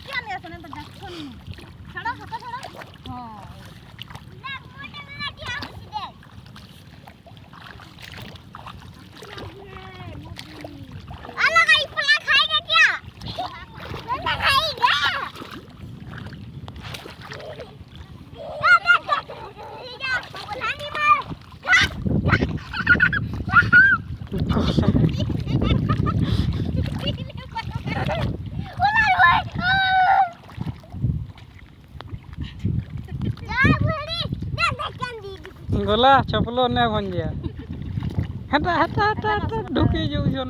क्या नहीं सुने तो देखो नहीं छड़ा हाथ छड़ा हां ना मोटे में क्या होती देख अलग आई फला खाएगा क्या ना खाएगा बोलानी मार गोला चपलो ने भंजिया हटा हटा हटा हटा ढुके जो जन